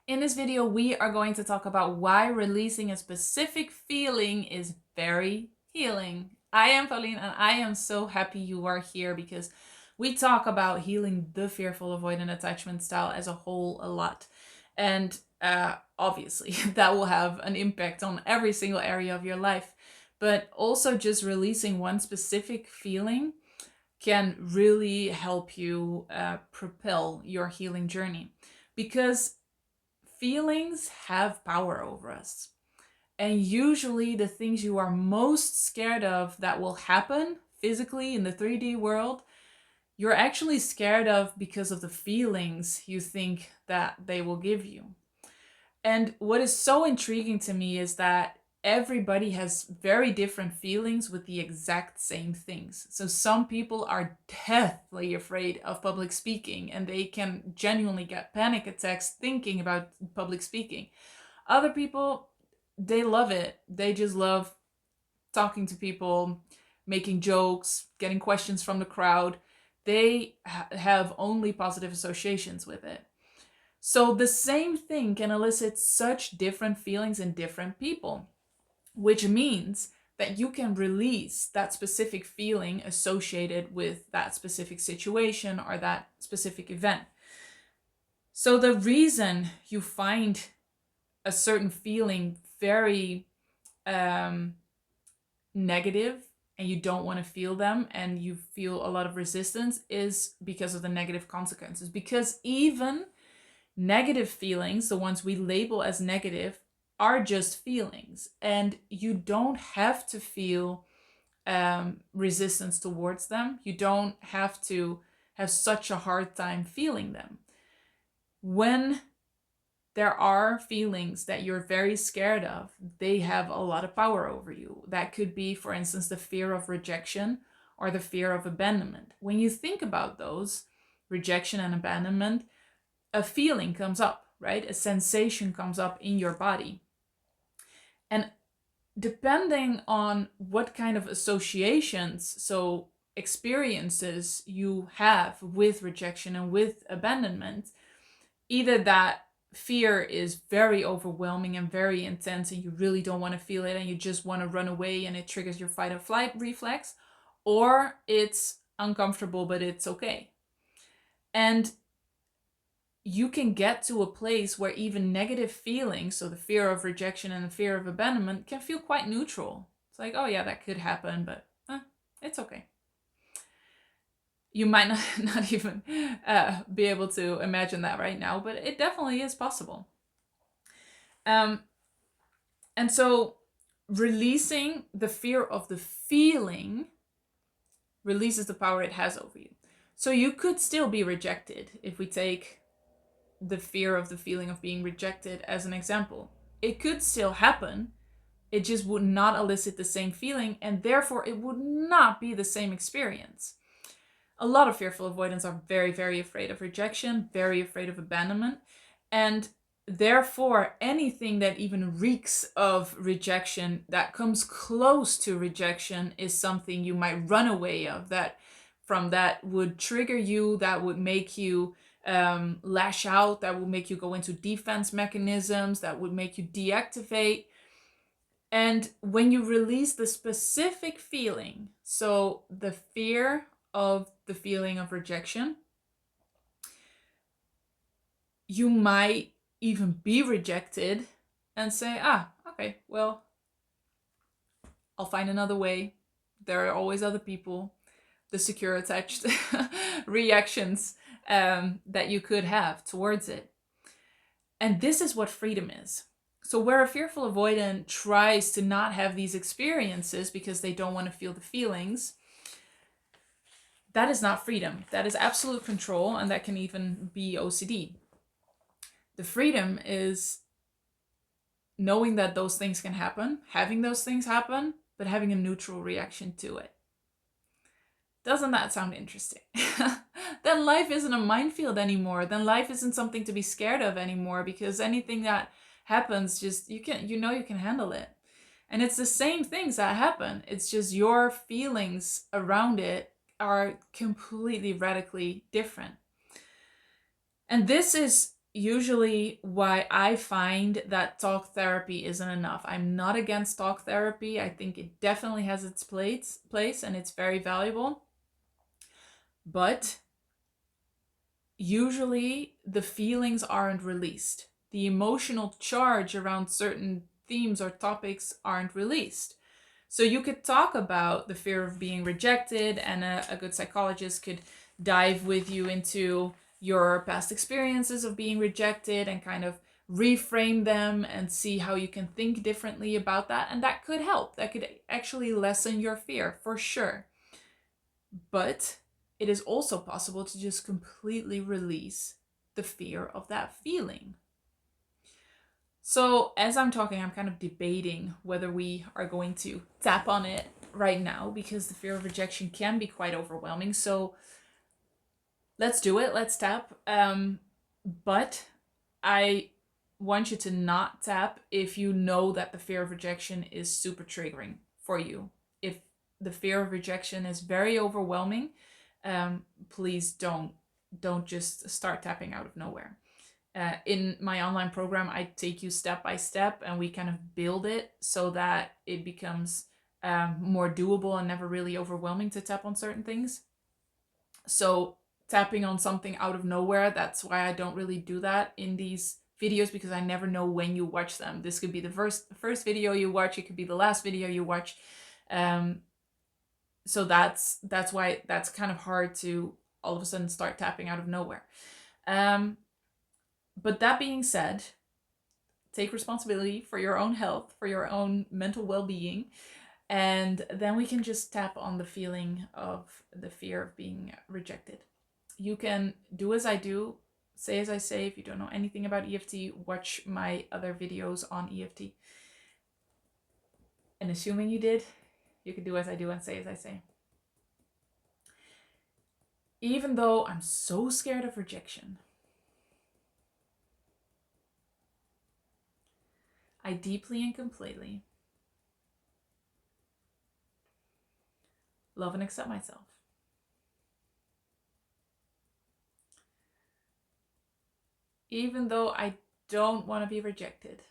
In this video, we are going to talk about why releasing a specific feeling is very healing. I am Pauline and I am so happy you are here because we talk about healing the fearful avoidant attachment style as a whole a lot. And obviously, that will have an impact on every single area of your life. But also, just releasing one specific feeling can really help you propel your healing journey because feelings have power over us. And usually, the things you are most scared of that will happen physically in the 3D world, you're actually scared of because of the feelings you think that they will give you. And what is so intriguing to me is that everybody has very different feelings with the exact same things. So some people are deathly afraid of public speaking and they can genuinely get panic attacks thinking about public speaking. Other people, they love it. They just love talking to people, making jokes, getting questions from the crowd. They have only positive associations with it. So the same thing can elicit such different feelings in different people, which means that you can release that specific feeling associated with that specific situation or that specific event. So the reason you find a certain feeling very negative and you don't want to feel them and you feel a lot of resistance is because of the negative consequences. Because even negative feelings, the ones we label as negative, are just feelings. And you don't have to feel resistance towards them. You don't have to have such a hard time feeling them. When there are feelings that you're very scared of, they have a lot of power over you. That could be, for instance, the fear of rejection or the fear of abandonment. When you think about those, rejection and abandonment, a feeling comes up, right? A sensation comes up in your body. And depending on what kind of associations, so experiences you have with rejection and with abandonment, either that fear is very overwhelming and very intense and you really don't want to feel it and you just want to run away and it triggers your fight or flight reflex, or it's uncomfortable but it's okay. And you can get to a place where even negative feelings, so the fear of rejection and the fear of abandonment, can feel quite neutral. It's like, oh yeah, that could happen, but it's okay. You might not even be able to imagine that right now, but it definitely is possible. And so releasing the fear of the feeling releases the power it has over you. So you could still be rejected if we take the fear of the feeling of being rejected as an example. It could still happen. It just would not elicit the same feeling, and therefore it would not be the same experience. A lot of fearful avoidants are very, very afraid of rejection, very afraid of abandonment, and therefore anything that even reeks of rejection, that comes close to rejection, is something you might run away of, that would trigger you, that would make you lash out, that will make you go into defense mechanisms, that would make you deactivate. And when you release the specific feeling, so the fear of the feeling of rejection, you might even be rejected and say, okay, well, I'll find another way. There are always other people. The secure attached reactions that you could have towards it. And this is what freedom is. So where a fearful avoidant tries to not have these experiences because they don't want to feel the feelings, that is not freedom. That is absolute control, and that can even be OCD. The freedom is knowing that those things can happen, having those things happen, but having a neutral reaction to it. Doesn't that sound interesting? Then life isn't a minefield anymore. Then life isn't something to be scared of anymore, because anything that happens, just you can handle it. And it's the same things that happen. It's just your feelings around it are completely radically different. And this is usually why I find that talk therapy isn't enough. I'm not against talk therapy. I think it definitely has its place and it's very valuable. But usually the feelings aren't released. The emotional charge around certain themes or topics aren't released. So you could talk about the fear of being rejected, and a good psychologist could dive with you into your past experiences of being rejected and kind of reframe them and see how you can think differently about that. And that could help. That could actually lessen your fear for sure. But it is also possible to just completely release the fear of that feeling. So as I'm talking, I'm kind of debating whether we are going to tap on it right now, because the fear of rejection can be quite overwhelming. So let's do it. Let's tap. But I want you to not tap if you know that the fear of rejection is super triggering for you. If the fear of rejection is very overwhelming, please don't just start tapping out of nowhere. In my online program, I take you step by step, and we kind of build it so that it becomes more doable and never really overwhelming to tap on certain things. So tapping on something out of nowhere, that's why I don't really do that in these videos, because I never know when you watch them. This could be the first video you watch, it could be the last video you watch. So that's why that's kind of hard to all of a sudden start tapping out of nowhere. But that being said, take responsibility for your own health, for your own mental well-being, and then we can just tap on the feeling of the fear of being rejected. You can do as I do, say as I say. If you don't know anything about EFT, watch my other videos on EFT. And assuming you did, you can do as I do and say as I say. Even though I'm so scared of rejection, I deeply and completely love and accept myself. Even though I don't want to be rejected,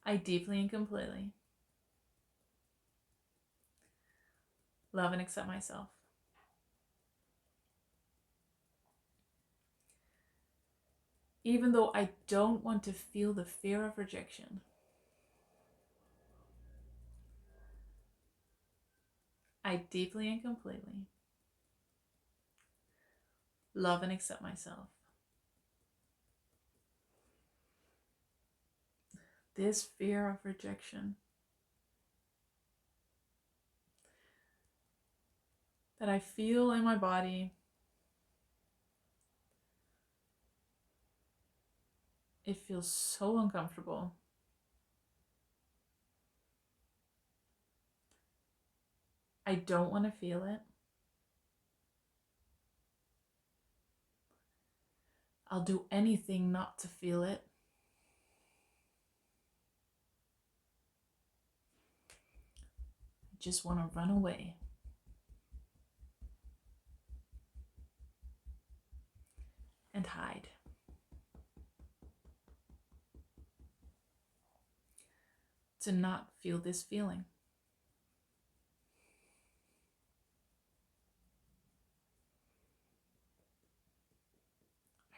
I deeply and completely love and accept myself. Even though I don't want to feel the fear of rejection, I deeply and completely love and accept myself. This fear of rejection that I feel in my body, it feels so uncomfortable. I don't want to feel it. I'll do anything not to feel it. I just want to run away. And hide. To not feel this feeling.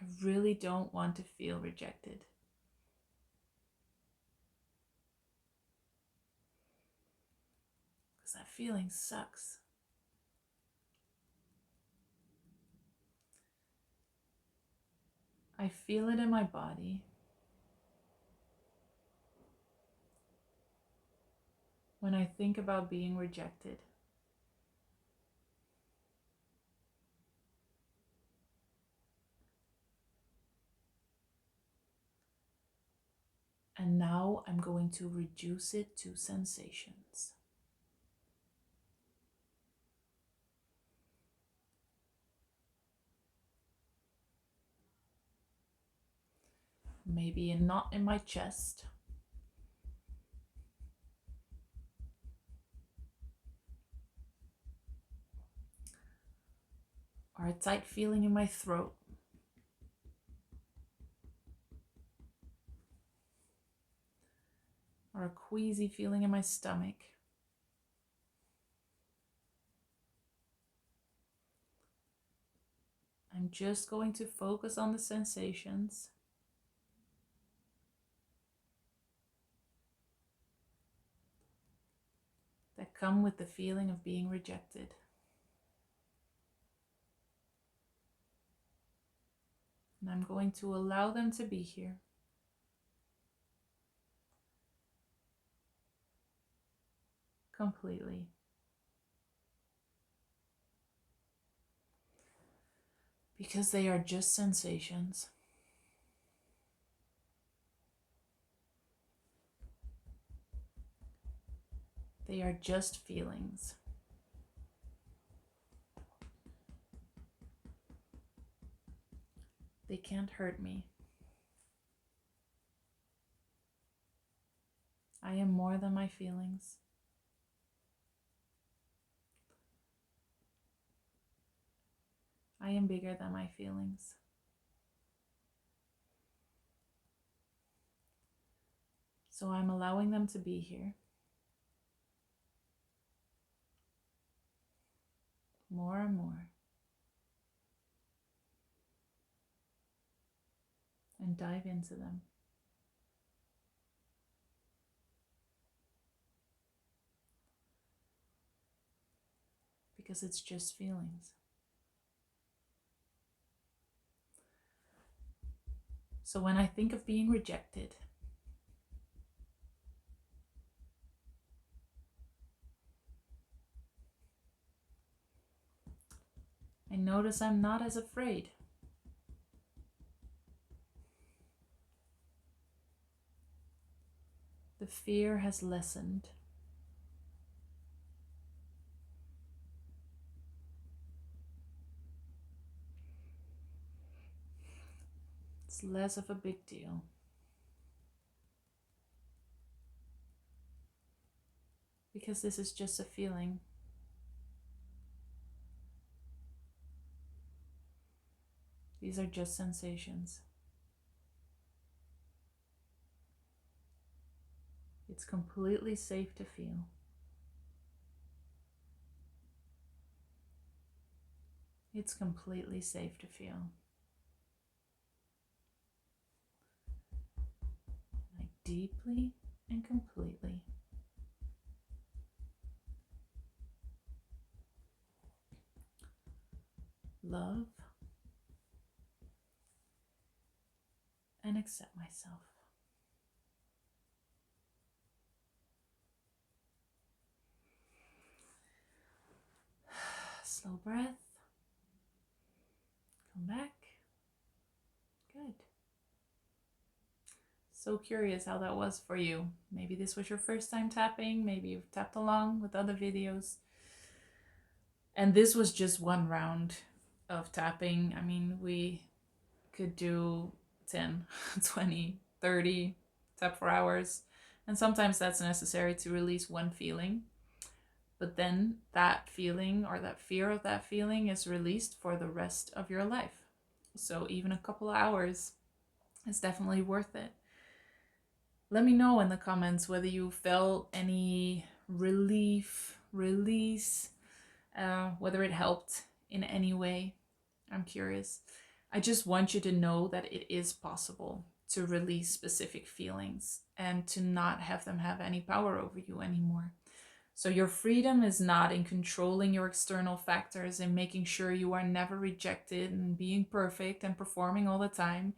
I really don't want to feel rejected. Because that feeling sucks. I feel it in my body. When I think about being rejected. And now I'm going to reduce it to sensations. Maybe a knot in my chest. or a tight feeling in my throat. Or a queasy feeling in my stomach. I'm just going to focus on the sensations. That come with the feeling of being rejected. And I'm going to allow them to be here. Completely. Because they are just sensations. They are just feelings. They can't hurt me. I am more than my feelings. I am bigger than my feelings. So I'm allowing them to be here. More and more. And dive into them. Because it's just feelings. So when I think of being rejected, I notice I'm not as afraid. The fear has lessened. It's less of a big deal. Because this is just a feeling. These are just sensations. It's completely safe to feel. It's completely safe to feel. Like deeply and completely. Love and accept myself. Slow breath. Come back. Good. So curious how that was for you. Maybe this was your first time tapping. Maybe you've tapped along with other videos. And this was just one round of tapping. I mean, we could do 10, 20, 30, tap for hours. And sometimes that's necessary to release one feeling. But then that feeling or that fear of that feeling is released for the rest of your life. So even a couple of hours is definitely worth it. Let me know in the comments whether you felt any relief, release, whether it helped in any way. I'm curious. I just want you to know that it is possible to release specific feelings and to not have them have any power over you anymore. So your freedom is not in controlling your external factors and making sure you are never rejected and being perfect and performing all the time.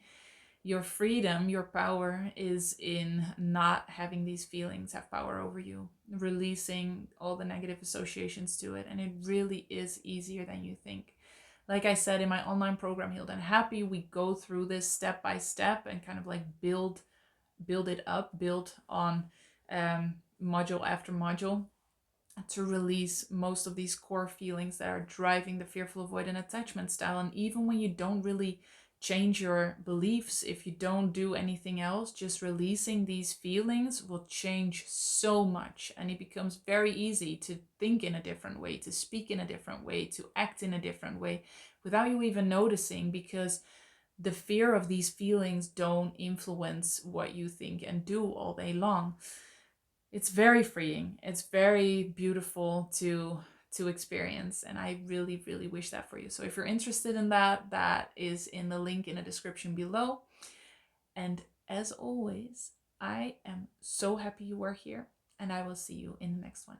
Your freedom, your power is in not having these feelings have power over you, releasing all the negative associations to it. And it really is easier than you think. Like I said in my online program, Healed and Happy, we go through this step by step and kind of like build it up, build on module after module to release most of these core feelings that are driving the fearful avoidant attachment style. And even when you don't really change your beliefs, if you don't do anything else, just releasing these feelings will change so much. And it becomes very easy to think in a different way, to speak in a different way, to act in a different way without you even noticing, because the fear of these feelings don't influence what you think and do all day long. It's very freeing. It's very beautiful to experience, and I really, really wish that for you. So if you're interested in that, that is in the link in the description below. And as always, I am so happy you were here, and I will see you in the next one.